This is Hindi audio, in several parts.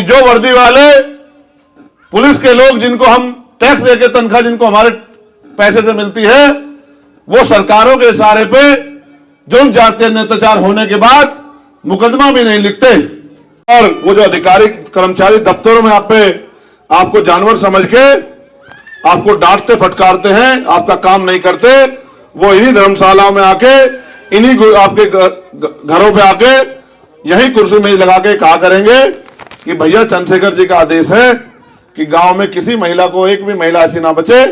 जो वर्दी वाले पुलिस के लोग जिनको हम टैक्स देके तनख्वाह जिनको हमारे पैसे से मिलती है, वो सरकारों के इशारे पे जुर्म जातीय अत्याचार होने के बाद मुकदमा भी नहीं लिखते, और वो जो अधिकारी कर्मचारी दफ्तरों में आपको जानवर समझ के आपको डांटते फटकारते हैं, आपका काम नहीं करते, वो इन्हीं धर्मशालाओं में आके, इन्हीं आपके घरों पे आके यही कुर्सी में लगा के कहा करेंगे कि भैया चंद्रशेखर जी का आदेश है कि गांव में किसी महिला को, एक भी महिला ऐसी ना बचे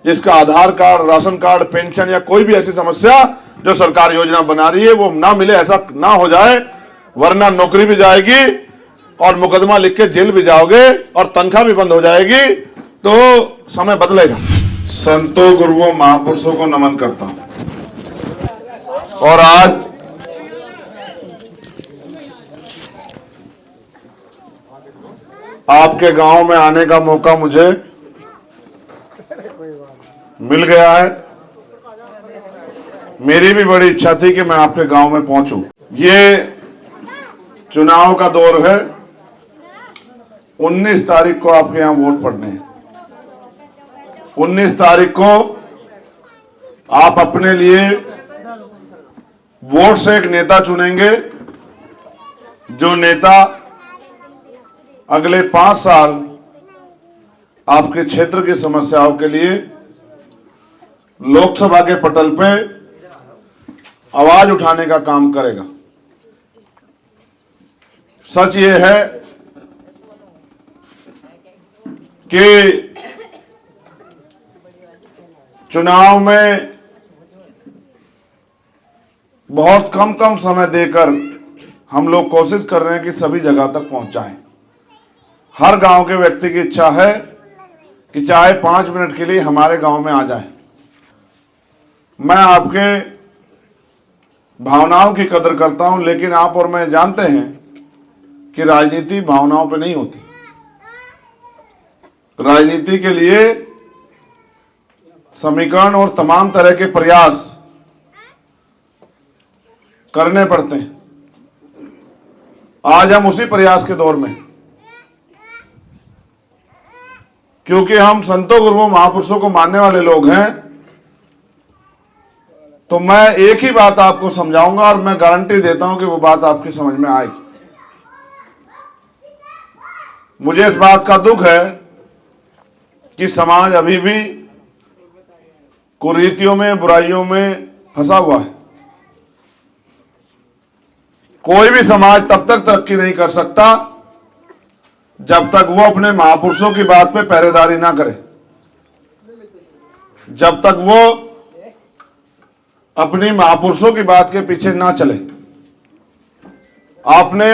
जिसका आधार कार्ड, राशन कार्ड, पेंशन या कोई भी ऐसी समस्या जो सरकार योजना बना रही है वो ना मिले, ऐसा ना हो जाए, वरना नौकरी भी जाएगी और मुकदमा लिख के जेल भी जाओगे और तनख्वाह भी बंद हो जाएगी, तो समय बदलेगा। संतों, गुरुओं, महापुरुषों को नमन करता हूं। और आज आपके गांव में आने का मौका मुझे मिल गया है। मेरी भी बड़ी इच्छा थी कि मैं आपके गांव में पहुंचूं। ये चुनाव का दौर है, 19 तारीख को आपके यहां वोट पड़ने हैं। 19 तारीख को आप अपने लिए वोट से एक नेता चुनेंगे, जो नेता अगले 5 साल आपके क्षेत्र की समस्याओं के लिए लोकसभा के पटल पे आवाज उठाने का काम करेगा। सच ये है कि चुनाव में बहुत कम समय देकर हम लोग कोशिश कर रहे हैं कि सभी जगह तक पहुंचाएं। हर गांव के व्यक्ति की इच्छा है कि चाहे 5 मिनट के लिए हमारे गांव में आ जाए। मैं आपके भावनाओं की कदर करता हूं, लेकिन आप और मैं जानते हैं कि राजनीति भावनाओं पे नहीं होती। राजनीति के लिए समीकरण और तमाम तरह के प्रयास करने पड़ते हैं। आज हम उसी प्रयास के दौर में, क्योंकि हम संतों, गुरुओं, महापुरुषों को मानने वाले लोग हैं, तो मैं एक ही बात आपको समझाऊंगा और मैं गारंटी देता हूं कि वो बात आपकी समझ में आएगी। मुझे इस बात का दुख है कि समाज अभी भी कुरीतियों में, बुराइयों में फंसा हुआ है। कोई भी समाज तब तक तरक्की नहीं कर सकता जब तक वो अपने महापुरुषों की बात पे पहरेदारी ना करे, जब तक वो अपनी महापुरुषों की बात के पीछे ना चले। आपने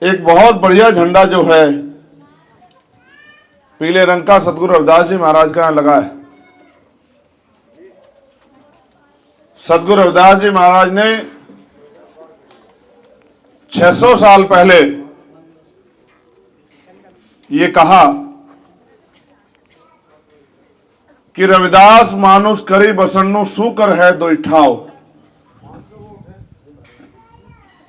एक बहुत बढ़िया झंडा जो है पीले रंग का सदगुरु रविदास जी महाराज का यहां लगा है। सदगुरु रविदास जी महाराज ने 600 साल पहले ये कहा कि रविदास मानुष करी बसन्नु सूकर है दो ठाव,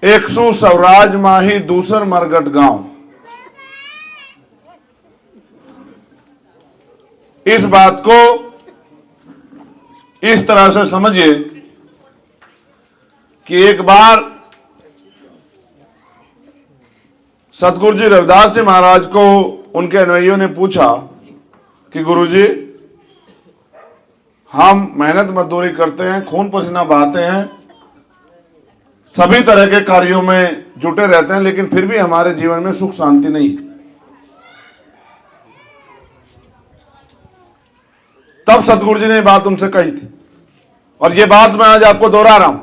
एक सु स्वराज माही दूसर मरगट गांव। इस बात को इस तरह से समझिए कि एक बार सतगुरु जी रविदास जी महाराज को उनके अनुयायियों ने पूछा कि गुरुजी, हम मेहनत मजदूरी करते हैं, खून पसीना बहाते हैं, सभी तरह के कार्यों में जुटे रहते हैं, लेकिन फिर भी हमारे जीवन में सुख शांति नहीं है। तब सतगुरु जी ने बात उनसे कही थी, और ये बात मैं आज आपको दोहरा रहा हूं।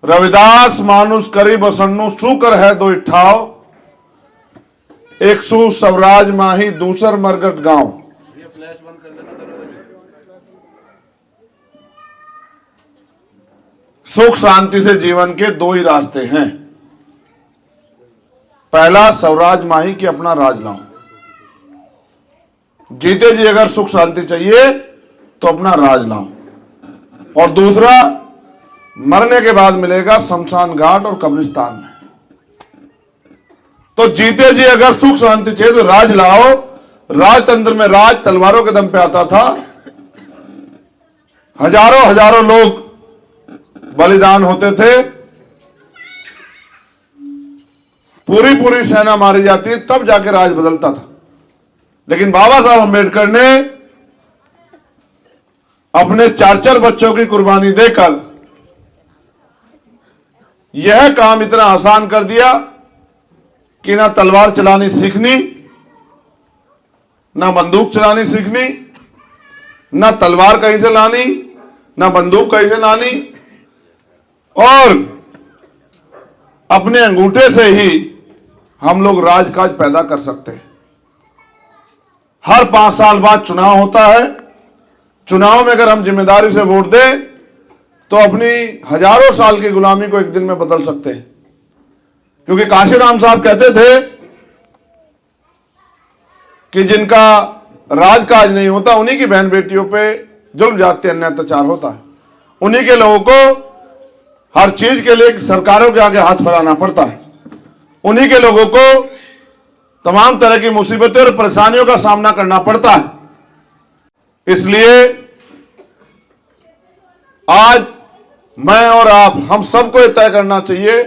रविदास मानुष करी बसन्नु सूकर है दो ठाव, एक सु स्वराज माही दूसर मरगट गांव। सुख शांति से जीवन के 2 ही रास्ते हैं। पहला स्वराज माही कि अपना राज लाओ, जीते जी अगर सुख शांति चाहिए तो अपना राज लाओ, और दूसरा मरने के बाद मिलेगा शमशान घाट और कब्रिस्तान में। तो जीते जी अगर सुख शांति चाहिए तो राज लाओ। राजतंत्र में राज तलवारों के दम पे आता था। हजारों हजारों लोग बलिदान होते थे, पूरी पूरी सेना मारी जाती, तब जाके राज बदलता था। लेकिन बाबा साहब अम्बेडकर ने अपने 4-4 बच्चों की कुर्बानी देकर यह काम इतना आसान कर दिया कि ना तलवार चलानी सीखनी, ना बंदूक चलानी सीखनी, ना तलवार कहीं से लानी, ना बंदूक कहीं से लानी, और अपने अंगूठे से ही हम लोग राजकाज पैदा कर सकते हैं। हर 5 साल बाद चुनाव होता है। चुनाव में अगर हम जिम्मेदारी से वोट दें तो अपनी हजारों साल की गुलामी को एक दिन में बदल सकते हैं। क्योंकि काशीराम साहब कहते थे कि जिनका राजकाज नहीं होता उन्हीं की बहन बेटियों पे जुल्म जाति अन्याय अत्याचार होता है। उन्हीं के लोगों को हर चीज के लिए सरकारों के आगे हाथ फैलाना पड़ता है। उन्हीं के लोगों को तमाम तरह की मुसीबतें और परेशानियों का सामना करना पड़ता है। इसलिए आज मैं और आप, हम सबको यह तय करना चाहिए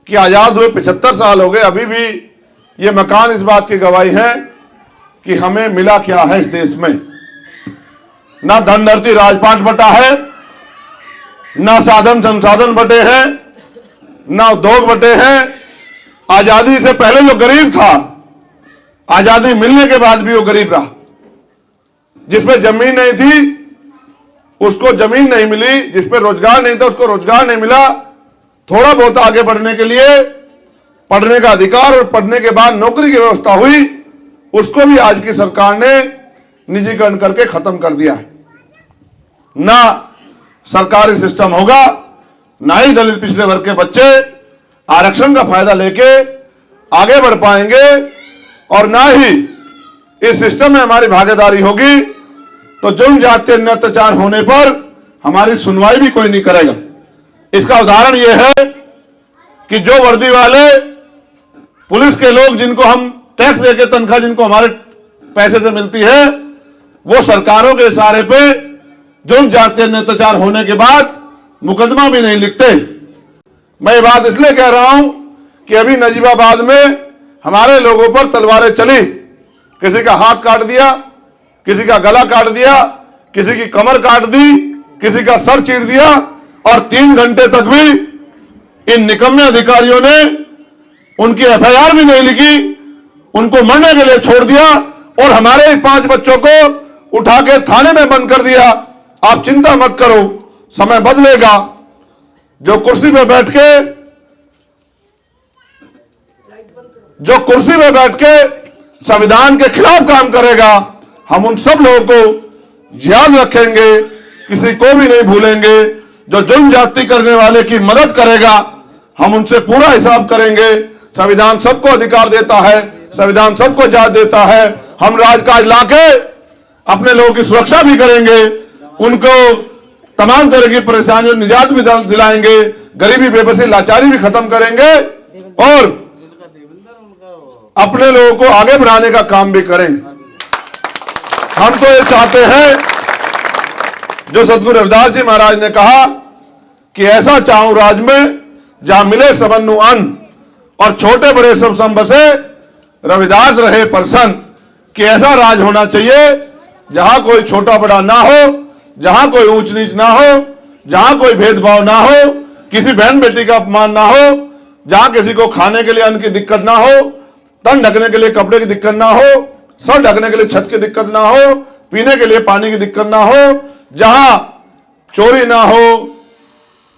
कि आजाद हुए 75 साल हो गए, अभी भी ये मकान इस बात की गवाही है कि हमें मिला क्या है इस देश में। ना धन धरती राजपाट बटा है, ना साधन संसाधन बटे हैं, ना उद्योग बटे हैं। आजादी से पहले जो गरीब था, आजादी मिलने के बाद भी वो गरीब रहा। जिसपे जमीन नहीं थी उसको जमीन नहीं मिली, जिसपे रोजगार नहीं था उसको रोजगार नहीं मिला। थोड़ा बहुत आगे बढ़ने के लिए पढ़ने का अधिकार और पढ़ने के बाद नौकरी की व्यवस्था हुई, उसको भी आज की सरकार ने निजीकरण करके खत्म कर दिया है। ना सरकारी सिस्टम होगा, ना ही दलित पिछड़े वर्ग के बच्चे आरक्षण का फायदा लेके आगे बढ़ पाएंगे, और ना ही इस सिस्टम में हमारी भागीदारी होगी। तो जुल्म जाति अन्याय अत्याचार होने पर हमारी सुनवाई भी कोई नहीं करेगा। इसका उदाहरण यह है कि जो वर्दी वाले पुलिस के लोग, जिनको हम टैक्स देके तनख्वाह जिनको हमारे पैसे से मिलती है, वो सरकारों के इशारे पे जुल्म जाति अन्याय अत्याचार होने के बाद मुकदमा भी नहीं लिखते। मैं ये बात इसलिए कह रहा हूं कि अभी नजीबाबाद में हमारे लोगों पर तलवारें चली, किसी का हाथ काट दिया, किसी का गला काट दिया, किसी की कमर काट दी, किसी का सर चीर दिया, और 3 घंटे तक भी इन निकम्मे अधिकारियों ने उनकी एफआईआर भी नहीं लिखी, उनको मरने के लिए छोड़ दिया और हमारे 5 बच्चों को उठा के थाने में बंद कर दिया। आप चिंता मत करो, समय बदलेगा। जो कुर्सी पे बैठ के संविधान के खिलाफ काम करेगा, हम उन सब लोगों को याद रखेंगे, किसी को भी नहीं भूलेंगे। जो जुल्म जाति करने वाले की मदद करेगा, हम उनसे पूरा हिसाब करेंगे। संविधान सबको अधिकार देता है, संविधान सबको इजाजत देता है। हम राजकाज लाके अपने लोगों की सुरक्षा भी करेंगे, उनको तमाम तरह की परेशानियों निजात भी दिलाएंगे, गरीबी बेबसी लाचारी भी खत्म करेंगे, और अपने लोगों को आगे बढ़ाने का काम भी करेंगे। हम तो ये चाहते हैं, जो सदगुरु रविदास जी महाराज ने कहा कि ऐसा चाहूं राज में जहां मिले सबन्नु अन्न, और छोटे बड़े सब सम बसे, रविदास रहे प्रसन्न। कि ऐसा राज होना चाहिए जहां कोई छोटा बड़ा ना हो, जहां कोई ऊंच नीच ना हो, जहां कोई भेदभाव ना हो, किसी बहन बेटी का अपमान ना हो, जहां किसी को खाने के लिए अन्न की दिक्कत ना हो, तन ढकने के लिए कपड़े की दिक्कत ना हो, सर ढकने के लिए छत की दिक्कत ना हो, पीने के लिए पानी की दिक्कत ना हो, जहां चोरी ना हो,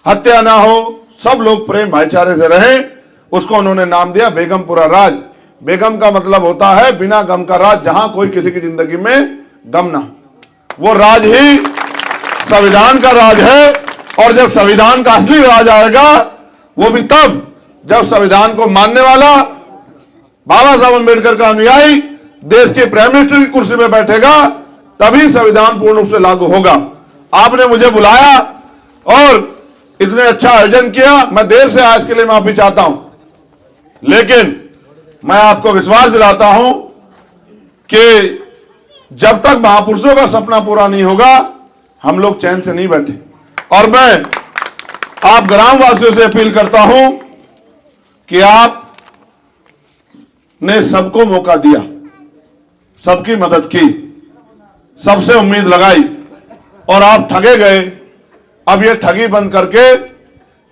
हत्या ना हो, सब लोग प्रेम भाईचारे से रहें। उसको उन्होंने नाम दिया बेगमपुरा राज। बेगम का मतलब होता है बिना गम का राज, जहां कोई किसी की जिंदगी में गम ना हो। वो राज ही संविधान का राज है। और जब संविधान का असली राज आएगा, वो भी तब जब संविधान को मानने वाला बाबा साहब अम्बेडकर का अनुयायी देश के प्राइम मिनिस्टर की कुर्सी में बैठेगा, तभी संविधान पूर्ण रूप से लागू होगा। आपने मुझे बुलाया और इतने अच्छा आयोजन किया, मैं देर से आज के लिए माफी चाहता हूं, लेकिन मैं आपको विश्वास दिलाता हूं कि जब तक महापुरुषों का सपना पूरा नहीं होगा हम लोग चैन से नहीं बैठे। और मैं आप ग्रामवासियों से अपील करता हूं कि आप ने सबको मौका दिया, सबकी मदद की, सबसे उम्मीद लगाई और आप ठगे गए। अब ये ठगी बंद करके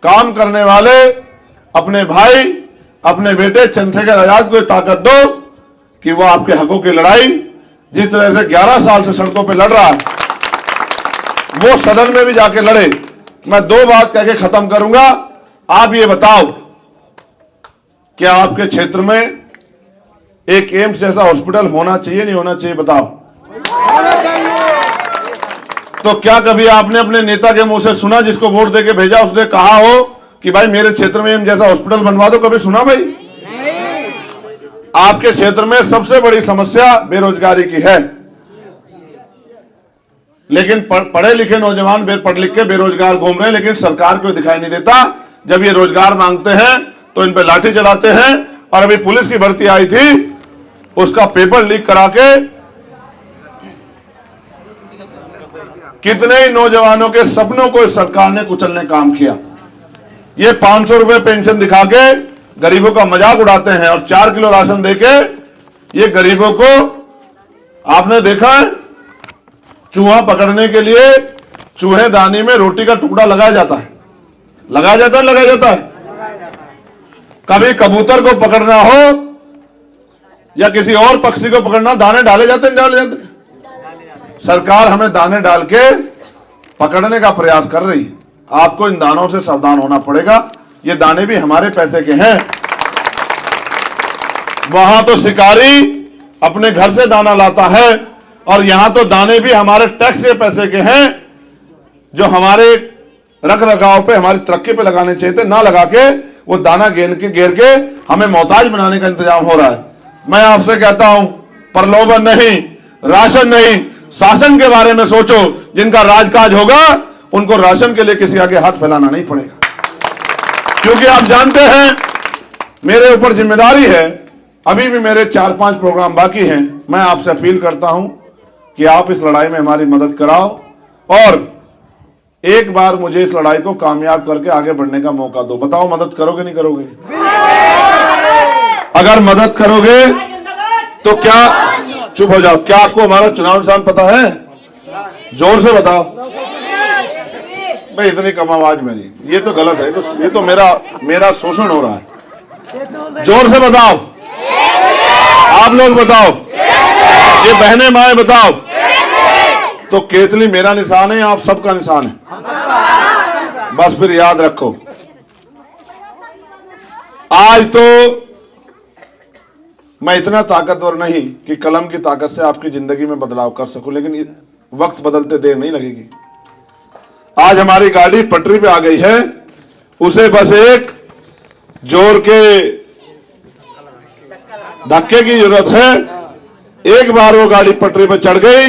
काम करने वाले अपने भाई, अपने बेटे चंद्रशेखर आजाद को ताकत दो कि वो आपके हकों की लड़ाई जिस तरह से 11 साल से सड़कों पे लड़ रहा है वो सदन में भी जाके लड़े। मैं 2 बात कह के खत्म करूंगा। आप ये बताओ कि आपके क्षेत्र में एक एम्स जैसा हॉस्पिटल होना चाहिए नहीं होना चाहिए? बताओ। तो क्या कभी आपने अपने नेता के मुंह से सुना, जिसको वोट देके भेजा, उसने कहा हो कि भाई मेरे क्षेत्र में एम्स जैसा हॉस्पिटल बनवा दो? कभी सुना भाई? आपके क्षेत्र में सबसे बड़ी समस्या बेरोजगारी की है, लेकिन पढ़े लिखे नौजवान पढ़ लिख के बेरोजगार घूम रहे हैं, लेकिन सरकार को दिखाई नहीं देता। जब ये रोजगार मांगते हैं तो इन पे लाठी चलाते हैं। और अभी पुलिस की भर्ती आई थी, उसका पेपर लीक करा के कितने ही नौजवानों के सपनों को इस सरकार ने कुचलने काम किया। ये 500 रुपए पेंशन दिखा के गरीबों का मजाक उड़ाते हैं और 4 किलो राशन देके ये गरीबों को, आपने देखा है चूहा पकड़ने के लिए चूहेदानी में रोटी का टुकड़ा लगाया जाता है, लगाया जाता है। कभी कबूतर को पकड़ना हो या किसी और पक्षी को पकड़ना, दाने डाले जाते। सरकार हमें दाने डाल के पकड़ने का प्रयास कर रही है। आपको इन दानों से सावधान होना पड़ेगा। ये दाने भी हमारे पैसे के हैं। वहां तो शिकारी अपने घर से दाना लाता है और यहां तो दाने भी हमारे टैक्स के पैसे के हैं, जो हमारे रख रखाव पे, हमारी तरक्की पे लगाने चाहिए थे, ना लगा के वो दाना घेर के हमें मोहताज बनाने का इंतजाम हो रहा है। मैं आपसे कहता हूं, प्रलोभन नहीं, राशन नहीं, शासन के बारे में सोचो। जिनका राजकाज होगा उनको राशन के लिए किसी आगे हाथ फैलाना नहीं पड़ेगा, क्योंकि आप जानते हैं मेरे ऊपर जिम्मेदारी है। अभी भी मेरे 4-5 प्रोग्राम बाकी हैं। मैं आपसे अपील करता हूं कि आप इस लड़ाई में हमारी मदद कराओ और एक बार मुझे इस लड़ाई को कामयाब करके आगे बढ़ने का मौका दो। बताओ मदद करोगे नहीं करोगे? अगर मदद करोगे तो क्या, चुप हो जाओ, क्या आपको हमारा चुनाव निशान पता है? जोर से बताओ भाई, इतनी कम आवाज में नहीं, ये तो गलत है। ये तो मेरा शोषण हो रहा है। जोर से बताओ, आप लोग बताओ, ये बहने माए बताओ। तो केतली मेरा निशान है, आप सबका निशान है। बस फिर याद रखो, आज तो मैं इतना ताकतवर नहीं कि कलम की ताकत से आपकी जिंदगी में बदलाव कर सकूं, लेकिन वक्त बदलते देर नहीं लगेगी। आज हमारी गाड़ी पटरी पे आ गई है, उसे बस एक जोर के धक्के की जरूरत है। एक बार वो गाड़ी पटरी पे चढ़ गई,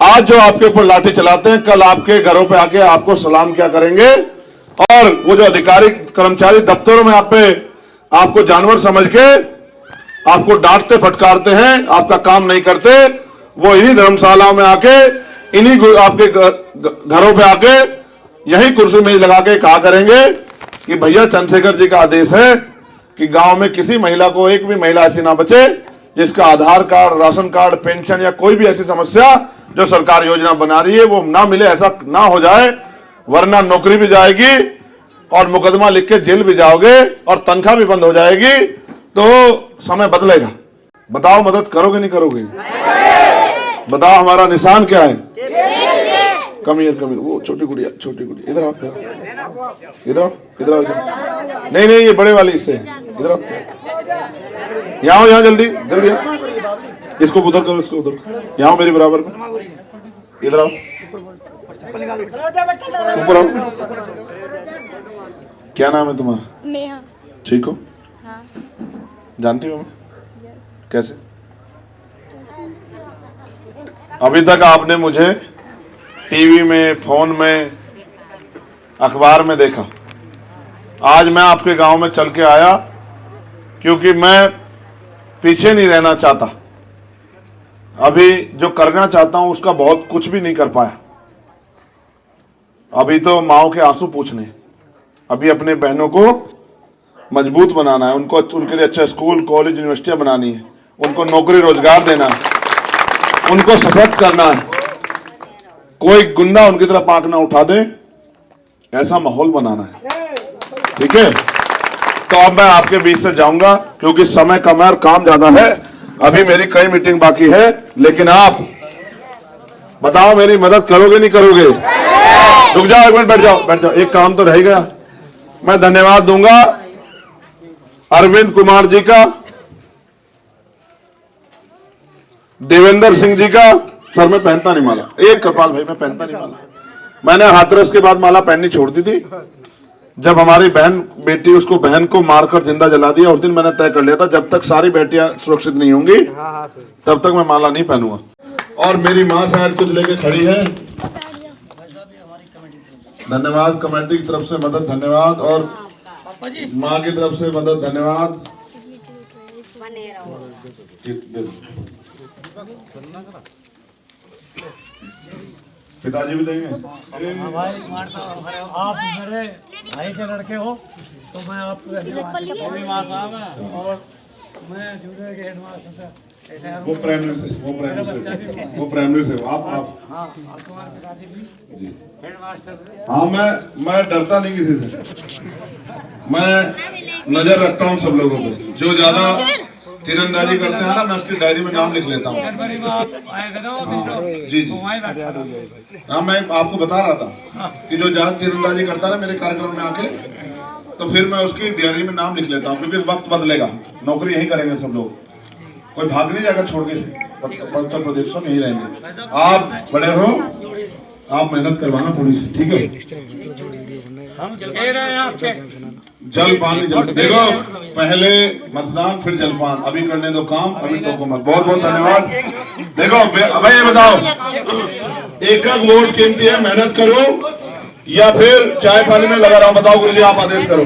आज जो आपके ऊपर लाठी चलाते हैं, कल आपके घरों पे आके आपको सलाम क्या करेंगे। और वो जो अधिकारी कर्मचारी दफ्तरों में आपको जानवर समझ के आपको डांटते फटकारते हैं, आपका काम नहीं करते, वो इन्हीं धर्मशालाओं में आके, इन्हीं आपके घरों पे आके यही कुर्सी में लगा के कहा करेंगे कि भैया चंद्रशेखर जी का आदेश है कि गांव में किसी महिला को, एक भी महिला ऐसी ना बचे जिसका आधार कार्ड, राशन कार्ड, पेंशन या कोई भी ऐसी समस्या जो सरकार योजना बना रही है वो ना मिले, ऐसा ना हो जाए, वरना नौकरी भी जाएगी और मुकदमा लिख के जेल भी जाओगे और तनख्वाह भी बंद हो जाएगी। तो समय बदलेगा। बताओ मदद करोगे नहीं करोगे? बताओ हमारा निशान क्या है? कमीर वो छोटी गुड़िया इधर आओ, नहीं ये बड़े वाली, इससे इधर आओ, यहाँ जल्दी आओ। इसको उधर करो, इसको उधर, यहाँ मेरे बराबर में, इधर आओ, ऊपर आओ। क्या नाम है तुम्हारा? नेहा। ठीक हो? हाँ। जानती हो मैं कैसे? अभी तक आपने मुझे टीवी में, फोन में, अखबार में देखा। आज मैं आपके गांव में चल के आया क्योंकि मैं पीछे नहीं रहना चाहता। अभी जो करना चाहता हूं उसका बहुत कुछ भी नहीं कर पाया। अभी तो माओ के आंसू पूछने, अभी अपने बहनों को मजबूत बनाना है, उनको उनके लिए अच्छा स्कूल कॉलेज यूनिवर्सिटियां बनानी है, उनको नौकरी रोजगार देना है, उनको सशक्त करना है, कोई गुंडा उनकी तरफ आंख ना उठा दे, ऐसा माहौल बनाना है। ठीक है, तो अब मैं आपके बीच से जाऊंगा क्योंकि समय कम है और काम ज्यादा है। अभी मेरी कई मीटिंग बाकी है, लेकिन आप बताओ मेरी मदद करोगे नहीं करोगे? रुक जाओ, एक मिनट बैठ जाओ, बैठ जाओ, एक काम तो रह गया। मैं धन्यवाद दूंगा अरविंद कुमार जी का, देवेंद्र सिंह जी का। सर मैं पहनता नहीं माला, एक कृपाल भाई मैं पहनता नहीं माला। मैंने हाथरस के बाद माला पहननी छोड़ दी थी। जब हमारी बहन बेटी उसको बहन को मारकर जिंदा जला दिया, उस दिन मैंने तय कर लिया था जब तक सारी बेटियां सुरक्षित नहीं होंगी तब तक मैं माला नहीं पहनूंगा। और मेरी माँ शायद कुछ लेके खड़ी है। धन्यवाद कमेटी की तरफ से मदद, धन्यवाद, और माँ की तरफ से मदद, धन्यवाद। पिताजी भी देंगे। आप मेरे भाई के लड़के हो तो मैं आपको और मैं जूनियर के हेडमास्टर वो प्राइमरी से आप तुम्हारे पिताजी भी हेडमास्टर। हाँ, मैं डरता नहीं किसी से, मैं नजर रखता हूँ सब लोगों पे। जो ज्यादा तीरंदाजी करते हैं ना, मैं उसकी डायरी में नाम लिख लेता हूँ। जी जी, हाँ मैं आपको बता रहा था कि जो ज्यादा तीरंदाजी करता है ना मेरे कार्यक्रम में आके, तो फिर मैं उसकी डायरी में नाम लिख लेता हूँ, क्योंकि वक्त बदलेगा, नौकरी यही करेंगे सब लोग, कोई भाग नहीं जाएगा छोड़ के, उत्तर प्रदेश में यही रहेंगे। आप बड़े हो, आप मेहनत करवाना थोड़ी सी, ठीक है? हम कह रहे हैं आपके जलपान देखो, पहले मतदान फिर जलपान, अभी करने दो काम, अभी सबको मत। बहुत बहुत धन्यवाद। देखो भाई ये बताओ, एक वोट कीमती है, मेहनत करो या फिर चाय पानी में लगा रहा हूं? बताओ गुरुजी, आप आदेश करो।